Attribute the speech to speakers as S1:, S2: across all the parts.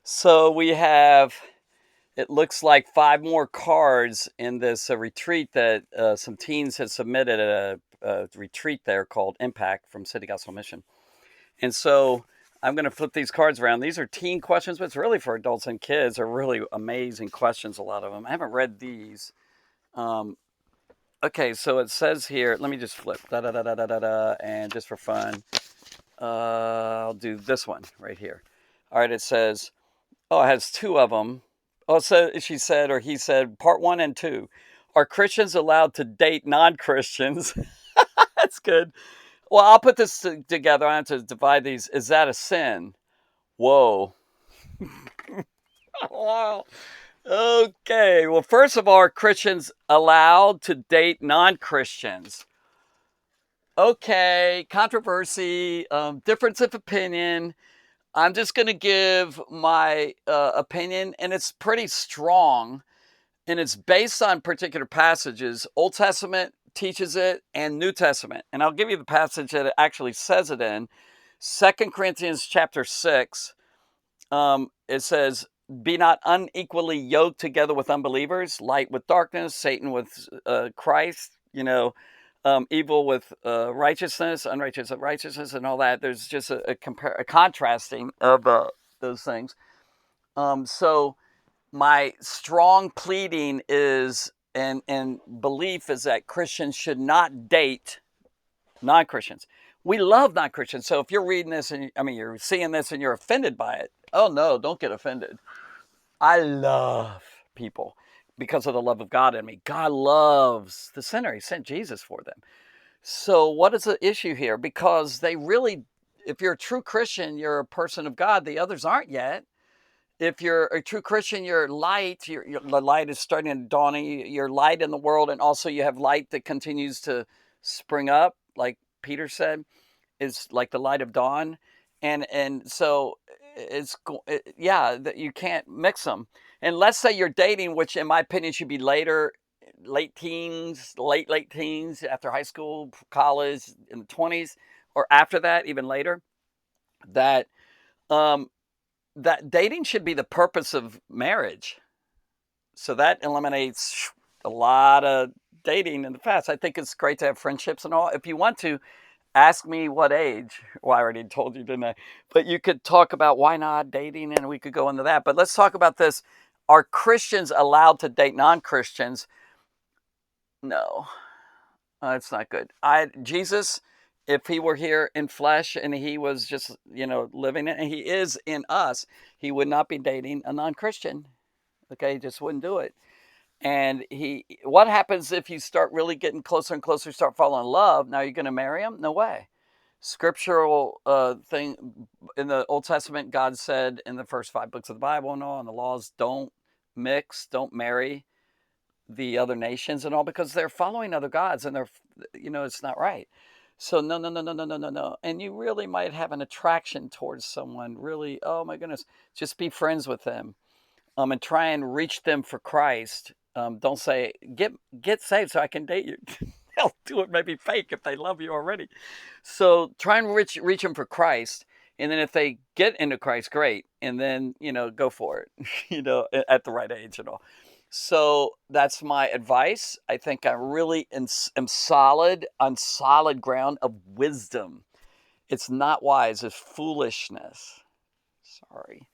S1: So we have, it looks like five more cards in this retreat that some teens had submitted at a retreat there called Impact from City Gospel Mission. And so I'm going to flip these cards around. These are teen questions, but it's really for adults and kids. They're really amazing questions, a lot of them. I haven't read these. Um, okay, so it says here, let me just flip, da da da da da da da, and just for fun, I'll do this one right here. All right, it says, oh, it has two of them. Oh, so she said, or he said, part one and two. Are Christians allowed to date non-Christians? That's good. Well, I'll put this together. I have to divide these. Is that a sin? Whoa. Wow. Okay. Well, first of all, are Christians allowed to date non-Christians? Okay. Controversy, difference of opinion. I'm just going to give my opinion, and it's pretty strong. And it's based on particular passages. Old Testament teaches it and New Testament. And I'll give you the passage that it actually says it in. 2 Corinthians chapter 6. It says, be not unequally yoked together with unbelievers, light with darkness, Satan with Christ, evil with righteousness, unrighteous with righteousness, and all that. There's just a contrasting of those things. So my strong pleading is and belief is that Christians should not date non-Christians. We love non-Christians. So if you're reading this and you're seeing this and you're offended by it, oh no, don't get offended. I love people because of the love of God in me. God loves the sinner. He sent Jesus for them. So what is the issue here? Because they really, if you're a true Christian, you're a person of God. The others aren't yet. If you're a true Christian, you're light. The light is starting to dawn. You're light in the world, and also you have light that continues to spring up, like Peter said, is like the light of dawn, and so yeah, that you can't mix them. And let's say you're dating, which in my opinion should be later, late teens, late teens, after high school, college, in the 20s, or after that, even later. That um, that dating should be the purpose of marriage. So that eliminates a lot of dating in the past. I think it's great to have friendships and all. If you want to, ask me what age. Well, I already told you, didn't I? But you could talk about why not dating, and we could go into that. But let's talk about this. Are Christians allowed to date non-Christians? No, it's not good. Jesus, if he were here in flesh and he was just living it, and he is in us, he would not be dating a non-Christian. Okay, he just wouldn't do it. And what happens if you start really getting closer and closer, start falling in love? Now you're going to marry him? No way. Scriptural thing in the Old Testament, God said in the first five books of the Bible and all, and the laws, don't mix, don't marry the other nations and all, because they're following other gods, and it's not right. So no, no, no, no, no, no, no, no. And you really might have an attraction towards someone. Really, oh my goodness, just be friends with them, and try and reach them for Christ. Don't say get saved so I can date you. They'll do it maybe fake if they love you already. So try and reach them for Christ, and then if they get into Christ, great, and then go for it. At the right age and all. So that's my advice. I think I really am solid on solid ground of wisdom. It's not wise. It's foolishness. Sorry.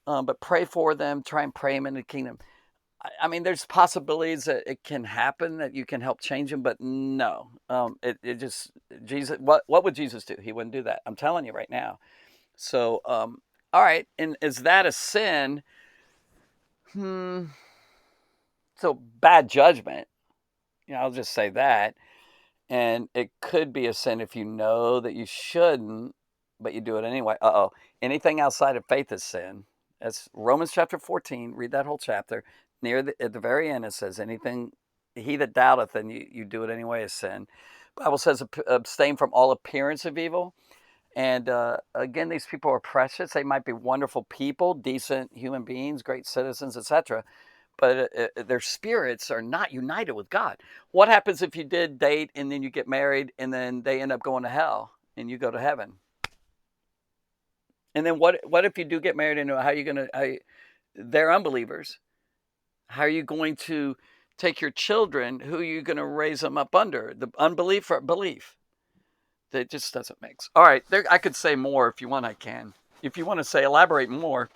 S1: But pray for them. Try and pray them into the kingdom. I mean, there's possibilities that it can happen, that you can help change them, but no. It just, Jesus. What would Jesus do? He wouldn't do that. I'm telling you right now. So, all right. And is that a sin? Hmm. So bad judgment. I'll just say that. And it could be a sin if you know that you shouldn't, but you do it anyway. Uh-oh. Anything outside of faith is sin. That's Romans chapter 14. Read that whole chapter. At the very end, it says, anything, he that doubteth and you do it anyway is sin. The Bible says, abstain from all appearance of evil. And again, these people are precious. They might be wonderful people, decent human beings, great citizens, etc., but their spirits are not united with God. What happens if you did date and then you get married and then they end up going to hell and you go to heaven? And then what if you do get married and how are you gonna they're unbelievers. How are you going to take your children? Who are you gonna raise them up under? The unbelief or belief? That just doesn't mix. All right, there I could say more if you want, I can. If you want to say elaborate more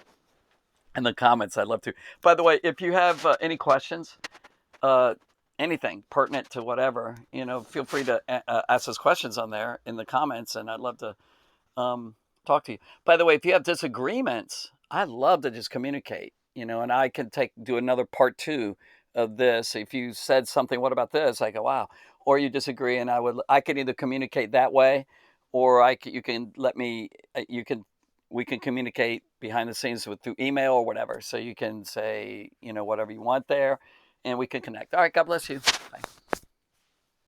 S1: in the comments, I'd love to. By the way, if you have any questions, uh, anything pertinent to whatever, feel free to ask us questions on there in the comments, and I'd love to um, talk to you. By the way, if you have disagreements, I'd love to just communicate, and I can do another part 2 of this. If you said something, what about this? I go, wow. Or you disagree, and I could either communicate that way, or you can let me, we can communicate behind the scenes through email or whatever. So you can say, whatever you want there, and we can connect. All right. God bless you. Bye.